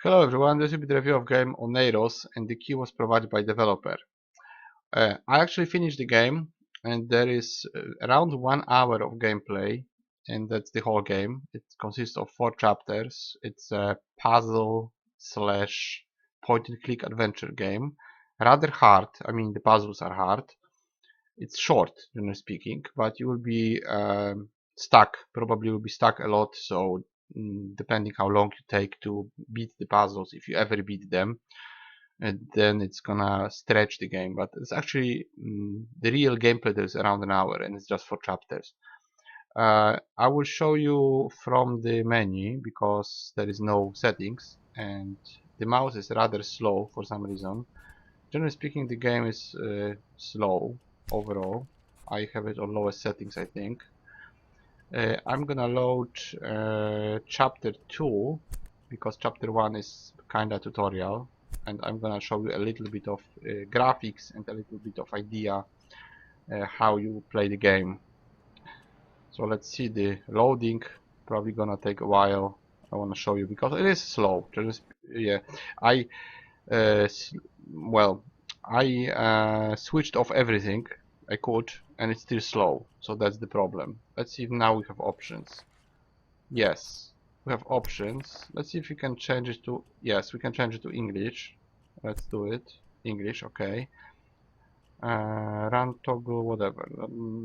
Hello everyone, this will be the review of game Oneiros, and the key was provided by developer. I actually finished the game, and there is around 1 hour of gameplay, and that's the whole game. It consists of 4 chapters. It's a puzzle slash point and click adventure game. Rather hard, I mean the puzzles are hard. It's short, generally speaking, but you will be stuck, probably will be stuck a lot, so depending how long you take to beat the puzzles, if you ever beat them, and then it's gonna stretch the game. But it's actually the real gameplay is around an hour, and it's just 4 chapters. I will show you from the menu because there is no settings, and the mouse is rather slow for some reason. Generally speaking, the game is slow overall. I have it on lowest settings, I think. I'm gonna load chapter 2 because chapter 1 is kinda tutorial, and I'm gonna show you a little bit of graphics and a little bit of idea how you play the game. So let's see the loading. Probably gonna take a while. I wanna show you because it is slow. Yeah, I well, I switched off everything I could, and it's still slow, so that's the problem. Let's see if now we have options. Yes, we have options. Let's see if we can change it to, yes, we can change it to English. Let's do it. English, okay. Run toggle, whatever.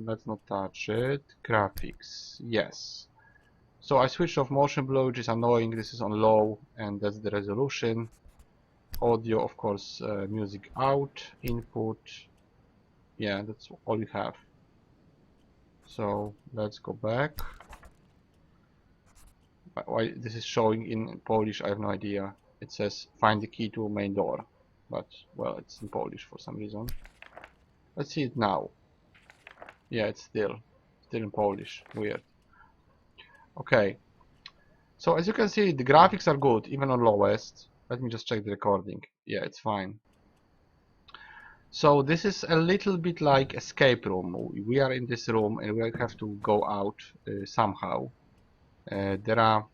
Let's not touch it. Graphics, yes. So I switched off motion blur, which is annoying. This is on low, and that's the resolution. Audio, of course, music out, input. Yeah, that's all you have. So let's go back. Why this is showing in Polish, I have no idea. It says find the key to main door, but well, it's in Polish for some reason. Let's see it now. Yeah, it's still in Polish. Weird. Okay. So as you can see, the graphics are good, even on lowest. Let me just check the recording. Yeah, it's fine. So this is a little bit like escape room. We are in this room and we have to go out somehow. There are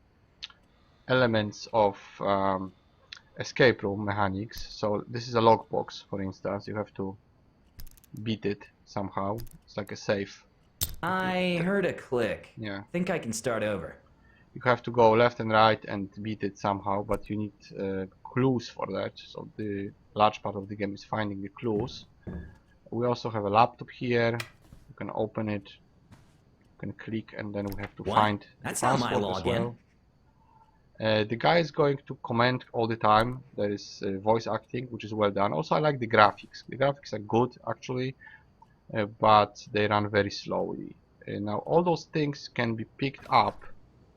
elements of escape room mechanics. So this is a lockbox, for instance. You have to beat it somehow. It's like a safe. I heard a click. Yeah. Think I can start over. You have to go left and right and beat it somehow, but you need clues for that. So the large part of the game is finding the clues. We also have a laptop here. You can open it. You can click, and then we have to find That's the not my password as login. well. The guy is going to comment all the time. There is voice acting, which is well done. Also, I like the graphics. The graphics are good, actually, but they run very slowly. Now, all those things can be picked up.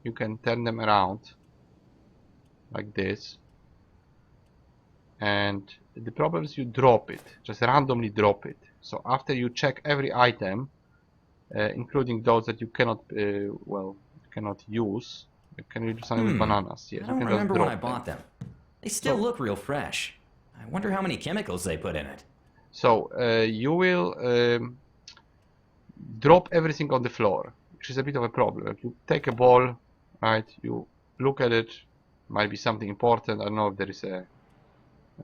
You can turn them around like this. And the problem is you drop it, just randomly drop it. So after you check every item, including those that you cannot, well, cannot use. Can you do something with bananas? Yes, I you don't can just remember drop when I bought them. They still So- look real fresh. I wonder how many chemicals they put in it. So you will drop everything on the floor, which is a bit of a problem. Like you take a ball, right? You look at it, might be something important. I don't know if there is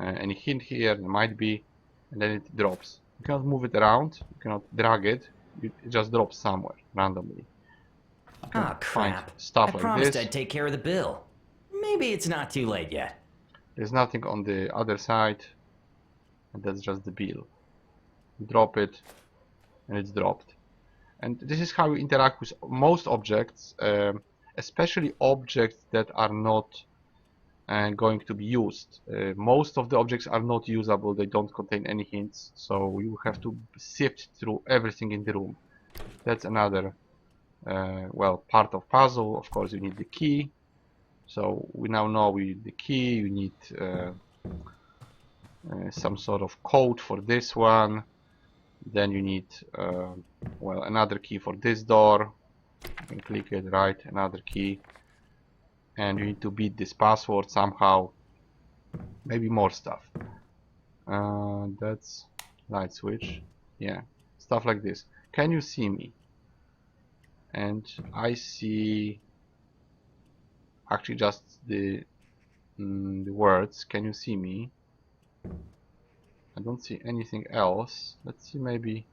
any hint here. There might be, and then it drops. You cannot move it around. You cannot drag it. It just drops somewhere randomly. You can Ah, find crap. stuff I like promised this. I'd take care of the bill. Maybe it's not too late yet. There's nothing on the other side, and that's just the bill. You drop it, and it's dropped. And this is how you interact with most objects, especially objects that are not going to be used. Most of the objects are not usable, they don't contain any hints, so you have to sift through everything in the room. That's another, well, part of puzzle. Of course, you need the key. So we now know we need the key, you need some sort of code for this one. Then you need, well, another key for this door. You can click it, right, another key. And you need to beat this password somehow. Maybe more stuff. That's light switch. Yeah, stuff like this. Can you see me? And I see actually just the the words. Can you see me? I don't see anything else. Let's see, maybe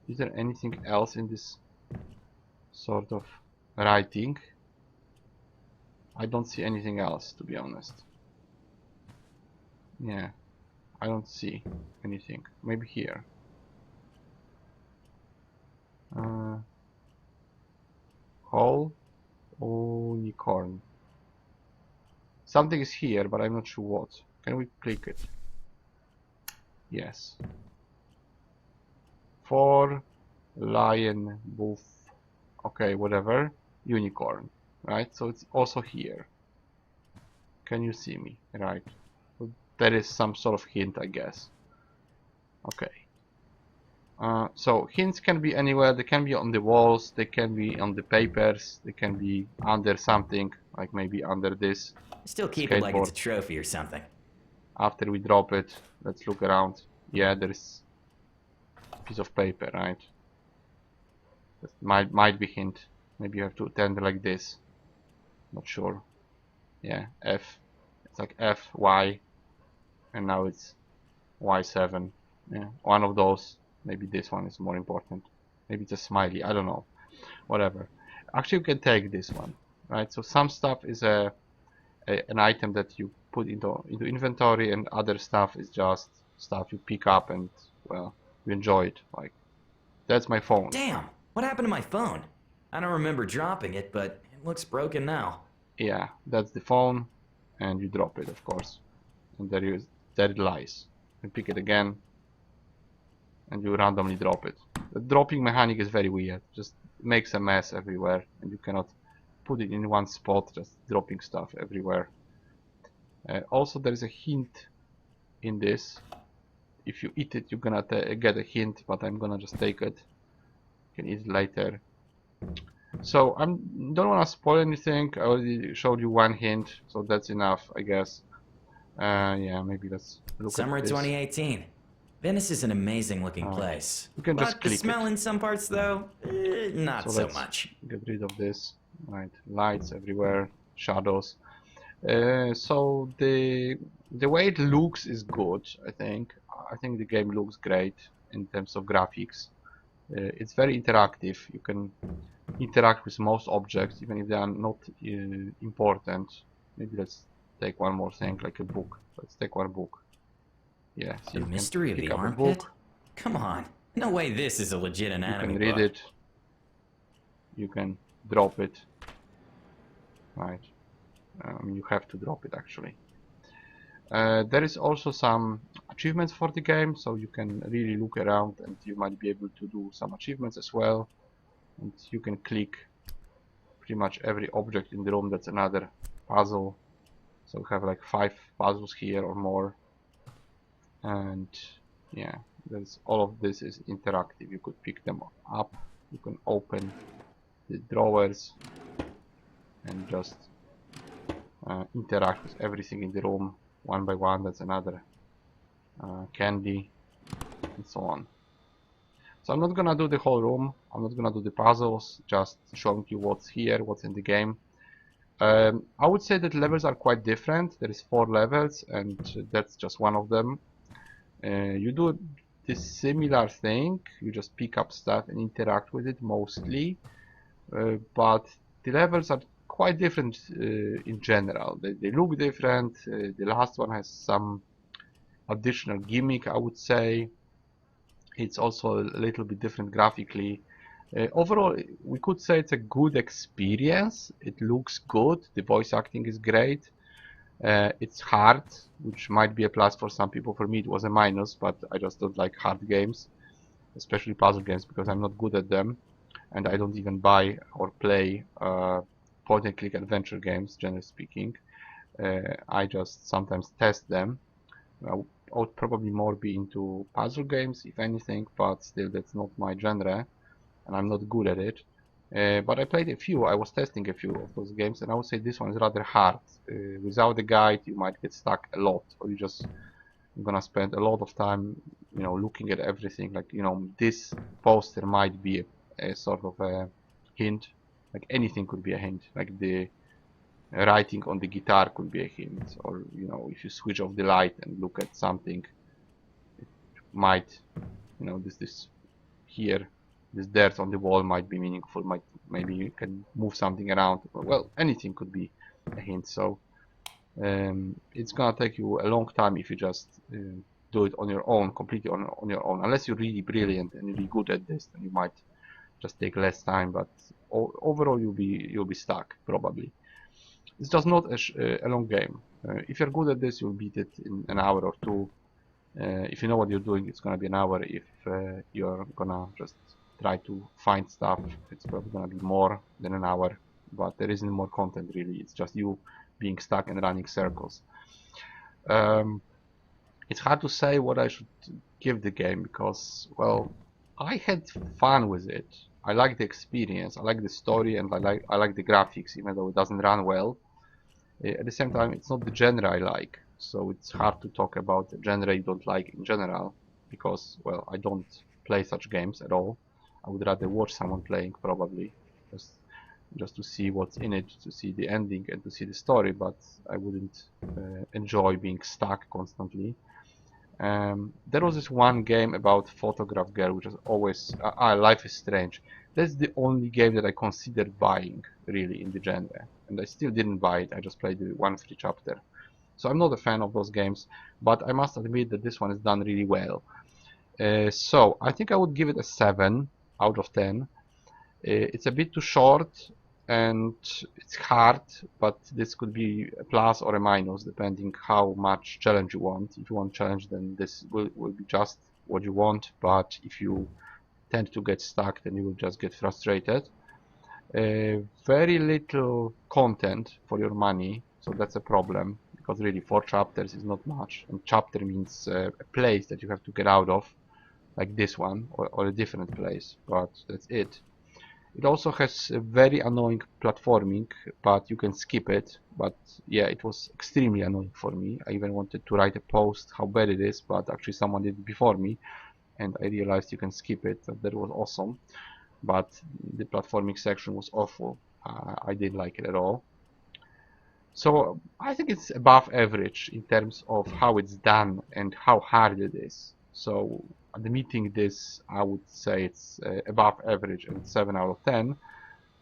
is there anything else in this sort of writing? I don't see anything else, to be honest. Yeah, I don't see anything. Maybe here. Whole unicorn. Something is here, but I'm not sure what. Can we click it? Yes. For lion, wolf. Okay, whatever. Unicorn. Right? So it's also here. Can you see me? Right. So that is some sort of hint, I guess. Okay. So hints can be anywhere. They can be on the walls. They can be on the papers. They can be under something, like maybe under this Still keep it like it's a skateboard. trophy or something. After we drop it, let's look around. Yeah, there is a piece of paper, right? That might be hint. Maybe you have to turn it like this. Not sure. Yeah, F. It's like F, Y, and now it's Y7. Yeah, one of those. Maybe this one is more important. Maybe it's a smiley. I don't know. Whatever. Actually, you can take this one, right? So some stuff is an item that you put into inventory, and other stuff is just stuff you pick up and, well, you enjoy it. Like, that's my phone. Damn, what happened to my phone? I don't remember dropping it, but it looks broken now. Yeah, that's the phone, and you drop it, of course, and there it lies. You pick it again, and you randomly drop it. The dropping mechanic is very weird. Just makes a mess everywhere, and you cannot put it in one spot, just dropping stuff everywhere. Also, there is a hint in this. If you eat it, you're gonna get a hint, but I'm gonna just take it. You can eat it later. So I don't want to spoil anything. I already showed you one hint, so that's enough, I guess. Yeah, maybe let's look Summer at of this. 2018. Venice is an amazing looking place. You can just But the click smell it. in some parts, though, not so Let's much. get rid of this. Right, lights everywhere, shadows. So the way it looks is good. I think. I think the game looks great in terms of graphics. It's very interactive. You can interact with most objects, even if they are not important. Maybe let's take one more thing, like a book. Let's take one book. Yeah, so The you can mystery of pick the up a armpit? book. Come on. No way this is a legit You can anatomy read book. it. You can drop it. Right. You have to drop it actually. There is also some achievements for the game, so you can really look around and you might be able to do some achievements as well. And you can click pretty much every object in the room. That's another puzzle. So we have like 5 puzzles here or more. And yeah, there's all of this is interactive. You could pick them up. You can open the drawers and just interact with everything in the room one by one. That's another candy and so on. So I'm not gonna do the whole room. I'm not gonna do the puzzles, just showing you what's here, what's in the game. I would say that levels are quite different. There is 4 levels, and that's just one of them. You do this similar thing. You just pick up stuff and interact with it mostly, but the levels are quite different in general. They look different. The last one has some additional gimmick, I would say. It's also a little bit different graphically. Overall, we could say it's a good experience. It looks good. The voice acting is great. It's hard, which might be a plus for some people. For me, it was a minus, but I just don't like hard games, especially puzzle games, because I'm not good at them, and I don't even buy or play point-and-click adventure games, generally speaking. I just sometimes test them. I would probably more be into puzzle games, if anything, but still that's not my genre, and I'm not good at it. But I played a few, I was testing a few of those games, and I would say this one is rather hard. Without the guide, you might get stuck a lot, or you just gonna spend a lot of time, looking at everything. Like, this poster might be a sort of a hint. Like anything could be a hint. Like writing on the guitar could be a hint, or you know, if you switch off the light and look at something, it might, you know, this here, this dirt on the wall might be meaningful. Maybe you can move something around. Well, anything could be a hint. So it's gonna take you a long time if you just do it on your own, completely on your own. Unless you're really brilliant and really good at this, then you might just take less time. But overall, you'll be stuck probably. It's just not a long game. If you're good at this, you'll beat it in an hour or two. If you know what you're doing, it's gonna be an hour. If you're gonna just try to find stuff, it's probably gonna be more than an hour. But there isn't more content really. It's just you being stuck and running circles. It's hard to say what I should give the game because, well, I had fun with it. I like the experience, I like the story, and I like the graphics, even though it doesn't run well. At the same time, it's not the genre I like, so it's hard to talk about the genre you don't like in general, because, well, I don't play such games at all. I would rather watch someone playing, probably, just to see what's in it, to see the ending and to see the story, but I wouldn't enjoy being stuck constantly. There was this one game about photograph girl, which is always Life is Strange. That's the only game that I considered buying, really, in the genre, and I still didn't buy it. I just played the one free chapter. So I'm not a fan of those games, but I must admit that this one is done really well. So I think I would give it a 7 out of 10. It's a bit too short and it's hard, but this could be a plus or a minus depending how much challenge you want. If you want challenge, then this will be just what you want, but if you tend to get stuck, then you will just get frustrated. Very little content for your money, so that's a problem, because really 4 chapters is not much, and chapter means a place that you have to get out of, like this one, or a different place, but that's it. It also has a very annoying platforming, but you can skip it. But yeah, it was extremely annoying for me. I even wanted to write a post how bad it is, but actually someone did it before me, and I realized you can skip it. That was awesome. But the platforming section was awful. I didn't like it at all. So I think it's above average in terms of how it's done and how hard it is. So admitting this, I would say it's above average and 7 out of 10.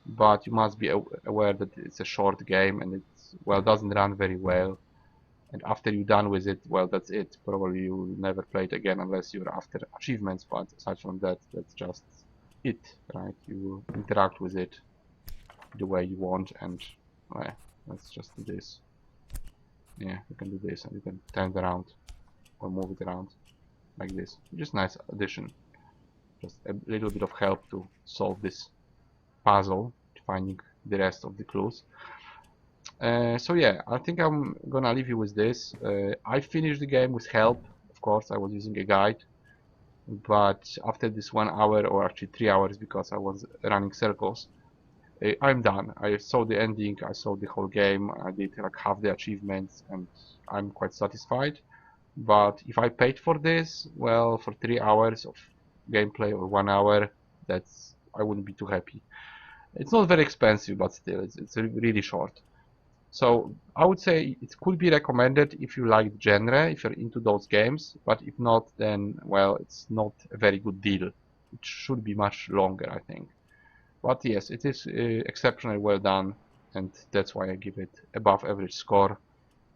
But you must be aware that it's a short game and it, well, doesn't run very well. And after you're done with it, well, that's it. Probably you'll never play it again unless you're after achievements. But aside from that, that's just it, right? You interact with it the way you want, and well, let's just do this. Yeah, you can do this, and you can turn it around or move it around like this. Just nice addition. Just a little bit of help to solve this puzzle, finding the rest of the clues. So yeah, I think I'm gonna leave you with this. I finished the game with help, of course. I was using a guide, but after this 1 hour, or actually 3 hours, because I was running circles, I'm done. I saw the ending, I saw the whole game, I did like half the achievements, and I'm quite satisfied. But if I paid for this, well, for 3 hours of gameplay or 1 hour, that's I wouldn't be too happy. It's not very expensive, but still, it's really short. So I would say it could be recommended if you like genre, if you're into those games, but if not, then, well, it's not a very good deal. It should be much longer, I think. But yes, it is exceptionally well done, and that's why I give it above average score,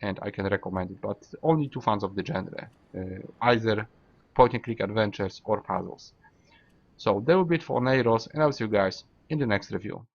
and I can recommend it, but only to fans of the genre, either point-and-click adventures or puzzles. So that will be it for Oneiros, and I'll see you guys in the next review.